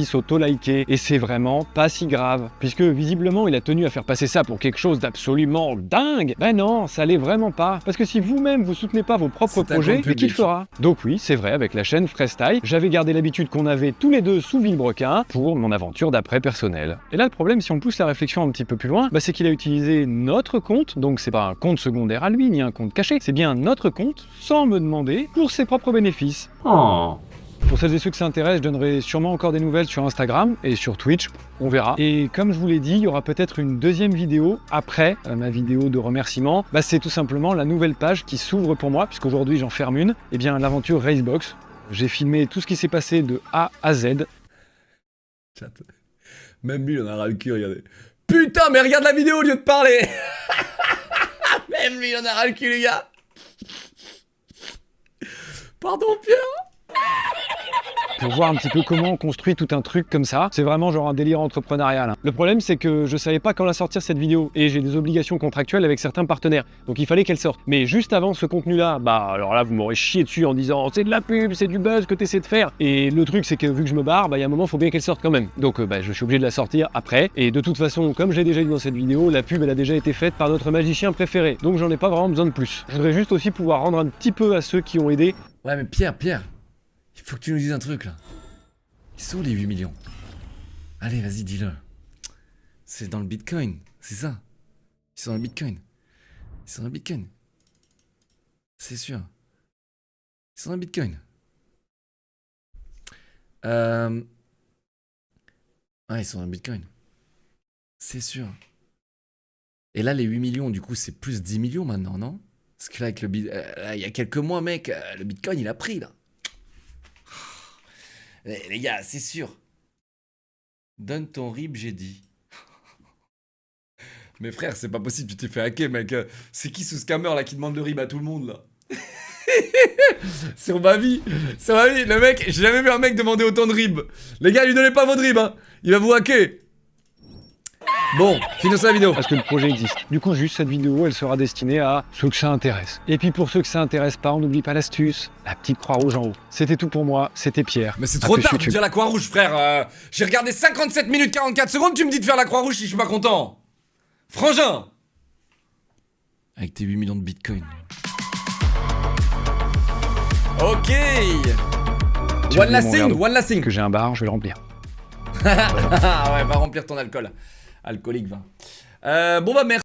s'auto-liker et c'est vraiment pas si grave puisque visiblement il a tenu à faire passer ça pour quelque chose d'absolument dingue. Ben non, ça l'est vraiment pas parce que si vous-même vous soutenez pas vos propres projets, mais qui le fera? Donc oui, c'est vrai, avec la chaîne Freestyle, j'avais gardé l'habitude qu'on avait tous les deux sous Villebrequin pour mon aventure d'après personnelle. Et là le problème, si on pousse la réflexion un petit peu plus loin, bah, c'est qu'il a utilisé notre compte, donc c'est pas un compte secondaire à lui ni un compte caché, c'est bien notre compte sans me demander pour ses propres bénéfices. Oh. Pour celles et ceux que ça intéresse, je donnerai sûrement encore des nouvelles sur Instagram et sur Twitch, on verra. Et comme je vous l'ai dit, il y aura peut-être une deuxième vidéo après ma vidéo de remerciement. Bah, c'est tout simplement la nouvelle page qui s'ouvre pour moi, puisqu'aujourd'hui j'en ferme une. Et bien l'aventure Racebox. J'ai filmé tout ce qui s'est passé de A à Z. Chat. Même lui, il en a ras le cul, regardez. Putain, mais regarde la vidéo au lieu de parler. Même lui, il en a ras le cul, les gars. Pardon, Pierre. Pour voir un petit peu comment on construit tout un truc comme ça. C'est vraiment genre un délire entrepreneurial. Le problème, c'est que je savais pas quand la sortir cette vidéo et j'ai des obligations contractuelles avec certains partenaires. Donc il fallait qu'elle sorte. Mais juste avant ce contenu-là, bah alors là, vous m'aurez chié dessus en disant c'est de la pub, c'est du buzz que t'essaies de faire. Et le truc, c'est que vu que je me barre, bah il y a un moment, faut bien qu'elle sorte quand même. Donc bah, je suis obligé de la sortir après. Et de toute façon, comme j'ai déjà dit dans cette vidéo, la pub, elle a déjà été faite par notre magicien préféré. Donc j'en ai pas vraiment besoin de plus. Je voudrais juste aussi pouvoir rendre un petit peu à ceux qui ont aidé. Ouais, mais Pierre, il faut que tu nous dises un truc là. Ils sont où les 8 millions? Allez, vas-y, dis-le. C'est dans le Bitcoin, c'est ça. Ils sont dans le Bitcoin. Ils sont dans le Bitcoin. C'est sûr. Ils sont dans le Bitcoin. Ouais, ils sont dans le Bitcoin. C'est sûr. Et là, les 8 millions, du coup, c'est plus 10 millions maintenant, non? Parce que là, avec le il y a quelques mois, mec, le Bitcoin, il a pris, là. Les gars, c'est sûr. Donne ton RIB, j'ai dit. Mais frère, c'est pas possible, tu t'es fait hacker, mec. C'est qui ce scammer là qui demande le RIB à tout le monde là? Sur ma vie. Sur ma vie, le mec, j'ai jamais vu un mec demander autant de RIB. Les gars, lui donnez pas votre RIB, hein. Il va vous hacker. Bon, finissons la vidéo. Parce que le projet existe. Du coup, juste cette vidéo, elle sera destinée à ceux que ça intéresse. Et puis pour ceux que ça intéresse pas, on n'oublie pas l'astuce, la petite croix rouge en haut. C'était tout pour moi, c'était Pierre. Mais c'est trop tard de dire la croix rouge, frère. J'ai regardé 57 minutes 44 secondes, tu me dis de faire la croix rouge si je suis pas content. Frangin. Avec tes 8 millions de bitcoin. Ok. One last thing. Que j'ai un bar, je vais le remplir. Ouais, va remplir ton alcool. Alcoolique, va. Bon bah merci.